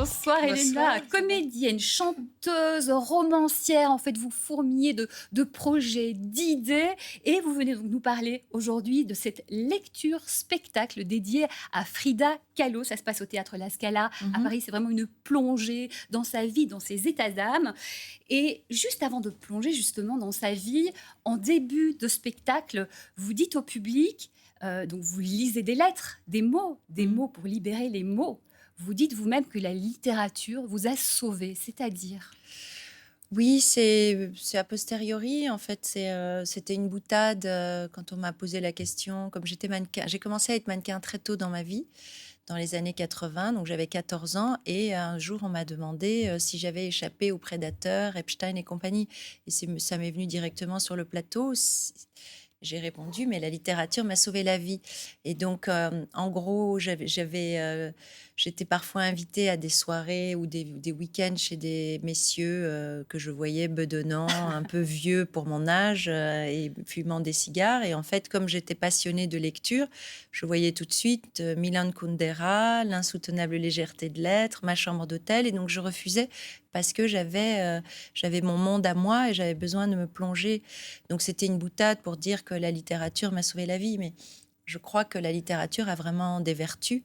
Bonsoir Bonsoir, Elena, Isabelle. comédienne, chanteuse, romancière, en fait vous fourmillez de projets, d'idées et vous venez donc nous parler aujourd'hui de cette lecture spectacle dédiée à Frida Kahlo. Ça se passe au Théâtre La Scala à Mhm. Paris, c'est vraiment une plongée dans sa vie, dans ses états d'âme. Et juste avant de plonger justement dans sa vie, en début de spectacle, vous dites au public, donc vous lisez des lettres, des Mhm. mots pour libérer les mots. Vous dites vous-même que la littérature vous a sauvé, c'est-à-dire? Oui, c'est a posteriori. En fait, c'était une boutade quand on m'a posé la question. Comme j'étais mannequin, j'ai commencé à être mannequin très tôt dans ma vie, dans les années 80, donc j'avais 14 ans. Et un jour, on m'a demandé si j'avais échappé aux prédateurs, Epstein et compagnie. Et ça m'est venu directement sur le plateau. J'ai répondu, mais la littérature m'a sauvé la vie. Et donc, en gros, j'étais parfois invitée à des soirées ou des week-ends chez des messieurs que je voyais bedonnants, un peu vieux pour mon âge et fumant des cigares. Et en fait, comme j'étais passionnée de lecture, je voyais tout de suite Milan Kundera, L'insoutenable légèreté de l'être, Ma chambre d'hôtel. Et donc, je refusais parce que j'avais mon monde à moi et j'avais besoin de me plonger. Donc c'était une boutade pour dire que la littérature m'a sauvé la vie, mais je crois que la littérature a vraiment des vertus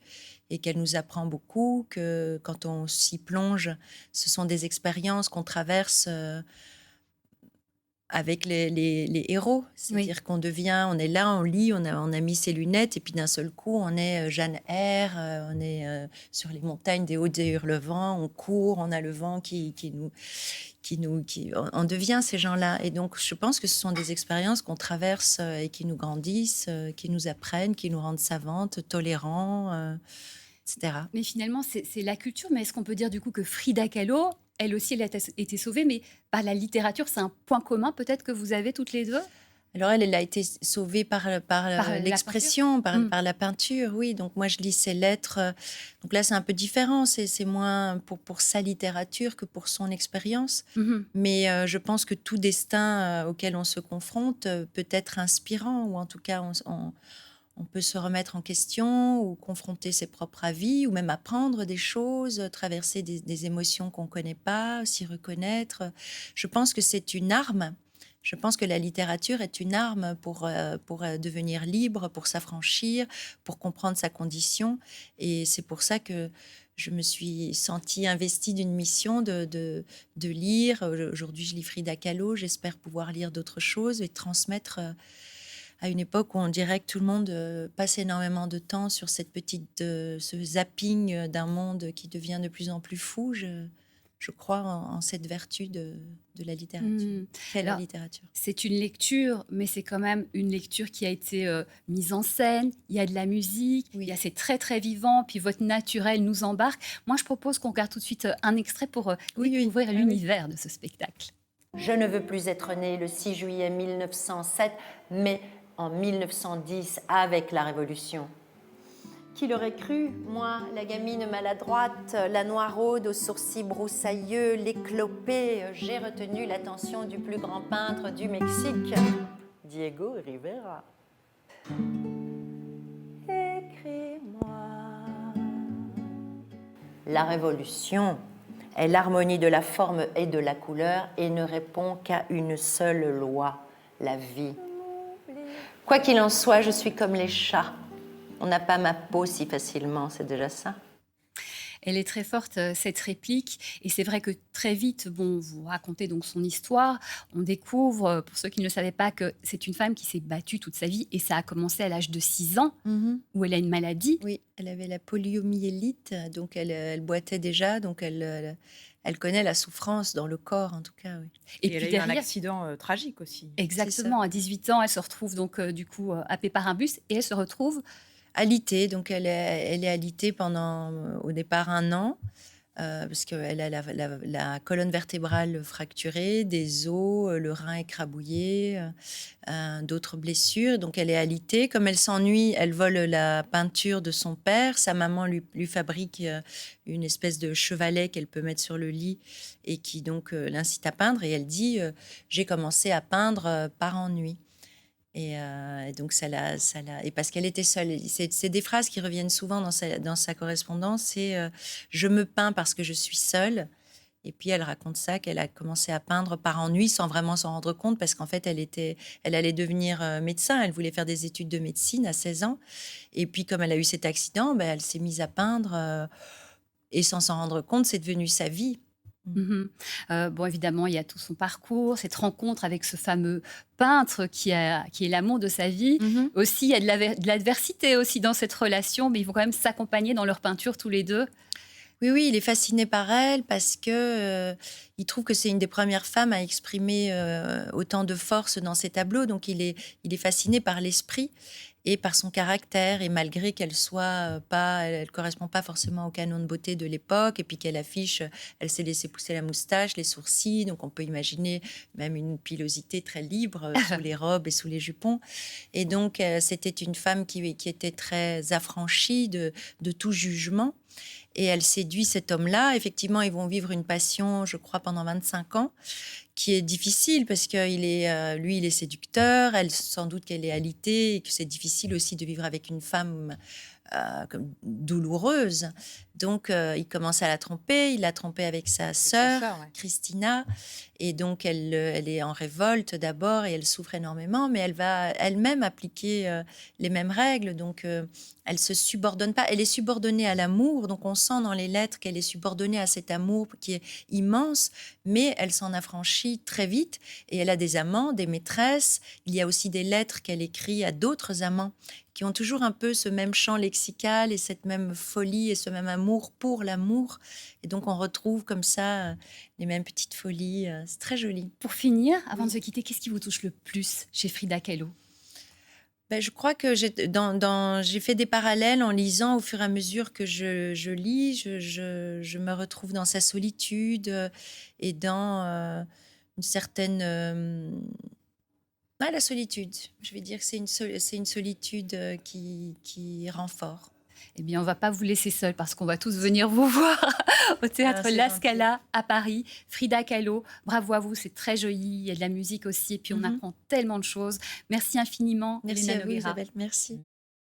et qu'elle nous apprend beaucoup, que quand on s'y plonge, ce sont des expériences qu'on traverse avec les héros. Oui. C'est-à-dire qu'on devient, on est là, on lit, on a mis ses lunettes et puis d'un seul coup, on est Jeanne Eyre, on est sur les montagnes des Hauts des Hurlevents, on court, on a le vent on devient ces gens-là. Et donc, je pense que ce sont des expériences qu'on traverse et qui nous grandissent, qui nous apprennent, qui nous rendent savantes, tolérants, etc. Mais finalement, c'est la culture. Mais est-ce qu'on peut dire du coup que Frida Kahlo, elle aussi, elle a été sauvée, mais par la littérature, c'est un point commun peut-être que vous avez toutes les deux, Alors elle a été sauvée par par la peinture? l'expression, par, Hmm. par la peinture, oui. Donc moi, je lis ses lettres. Donc là, c'est un peu différent. C'est moins pour sa littérature que pour son expérience. Mhm. Mais je pense que tout destin auquel on se confronte peut être inspirant, ou en tout cas, on peut se remettre en question ou confronter ses propres avis ou même apprendre des choses, traverser des émotions qu'on ne connaît pas, s'y reconnaître. Je pense que c'est une arme. Je pense que la littérature est une arme pour devenir libre, pour s'affranchir, pour comprendre sa condition. Et c'est pour ça que je me suis sentie investie d'une mission de lire. Aujourd'hui, je lis Frida Kahlo. J'espère pouvoir lire d'autres choses et transmettre à une époque où on dirait que tout le monde passe énormément de temps sur ce zapping d'un monde qui devient de plus en plus fou. Je crois en cette vertu de la littérature. Hmm. Qu'est la Alors, littérature? c'est une lecture, mais c'est quand même une lecture qui a été mise en scène. Il y a de la musique, Oui. c'est très très vivant, puis votre naturel nous embarque. Moi, je propose qu'on regarde tout de suite un extrait pour Oui, oui. découvrir Ah oui. l'univers de ce spectacle. Je ne veux plus être née le 6 juillet 1907, mais en 1910 avec la Révolution. Qui l'aurait cru, moi, la gamine maladroite, la noiraude aux sourcils broussailleux, l'éclopée, j'ai retenu l'attention du plus grand peintre du Mexique, Diego Rivera. Écris-moi. La Révolution est l'harmonie de la forme et de la couleur et ne répond qu'à une seule loi, la vie. Quoi qu'il en soit, je suis comme les chats. On n'a pas ma peau si facilement, c'est déjà ça. Elle est très forte, cette réplique. Et c'est vrai que très vite, bon, vous racontez donc son histoire. On découvre, pour ceux qui ne le savaient pas, que c'est une femme qui s'est battue toute sa vie. Et ça a commencé à l'âge de 6 ans, Mhm. où elle a une maladie. Oui, elle avait la poliomyélite, donc elle boitait déjà, donc elle connaît la souffrance dans le corps, en tout cas. Oui. Et Et elle puis a eu un derrière, accident tragique aussi. exactement, à 18 ans, elle se retrouve donc du coup happée par un bus et elle se retrouve. Alitée, donc elle est alitée pendant au départ 1 an, parce qu'elle a la colonne vertébrale fracturée, des os, le rein écrabouillé, d'autres blessures. Donc elle est alitée. Comme elle s'ennuie, elle vole la peinture de son père. Sa maman lui fabrique une espèce de chevalet qu'elle peut mettre sur le lit et qui donc l'incite à peindre. Et elle dit j'ai commencé à peindre par ennui. Et donc, et parce qu'elle était seule. C'est des phrases qui reviennent souvent dans sa correspondance. C'est je me peins parce que je suis seule. Et puis, elle raconte ça, qu'elle a commencé à peindre par ennui sans vraiment s'en rendre compte parce qu'en fait, elle allait devenir médecin. Elle voulait faire des études de médecine à 16 ans. Et puis, comme elle a eu cet accident, ben, elle s'est mise à peindre et sans s'en rendre compte, c'est devenu sa vie. Mhm. Bon, évidemment, il y a tout son parcours, cette rencontre avec ce fameux peintre qui est l'amour de sa vie. Mhm. Aussi, il y a de l'adversité aussi dans cette relation, mais ils vont quand même s'accompagner dans leur peinture tous les deux. Oui, oui, il est fasciné par elle parce que il trouve que c'est une des premières femmes à exprimer autant de force dans ses tableaux. Donc, il est fasciné par l'esprit et par son caractère. Et malgré qu'elle soit pas, elle correspond pas forcément au canon de beauté de l'époque, et puis qu'elle affiche, elle s'est laissé pousser la moustache, les sourcils. Donc, on peut imaginer même une pilosité très libre sous les robes et sous les jupons. Et donc, c'était une femme qui était très affranchie de tout jugement. Et elle séduit cet homme-là. Effectivement, ils vont vivre une passion, je crois, pendant 25 ans, qui est difficile parce que lui, il est séducteur. Elle, sans doute qu'elle est alitée et que c'est difficile aussi de vivre avec une femme comme douloureuse. Donc, il commence à la tromper. Il l'a trompée avec sa sœur, ouais. Christina. Et donc, elle est en révolte d'abord et elle souffre énormément, mais elle va elle-même appliquer les mêmes règles. Donc, elle se subordonne pas. Elle est subordonnée à l'amour. Donc, on sent dans les lettres qu'elle est subordonnée à cet amour qui est immense, mais elle s'en affranchit très vite. Et elle a des amants, des maîtresses. Il y a aussi des lettres qu'elle écrit à d'autres amants qui ont toujours un peu ce même champ lexical et cette même folie et ce même amour pour l'amour. Et donc, on retrouve comme ça les mêmes petites folies. C'est très joli. Pour finir, avant de se quitter, qu'est-ce qui vous touche le plus chez Frida Kahlo? Ben, je crois que j'ai fait des parallèles en lisant au fur et à mesure que je lis. Je me retrouve dans sa solitude et dans une certaine... la solitude. Je vais dire que c'est une solitude qui rend fort. Eh bien, on ne va pas vous laisser seul parce qu'on va tous venir vous voir au théâtre c'est La gentil. Scala à Paris. Frida Kahlo, bravo à vous, c'est très joli. Il y a de la musique aussi et puis on apprend tellement de choses. Merci infiniment, Merci Elena à vous, Nogueira. Isabelle. Merci.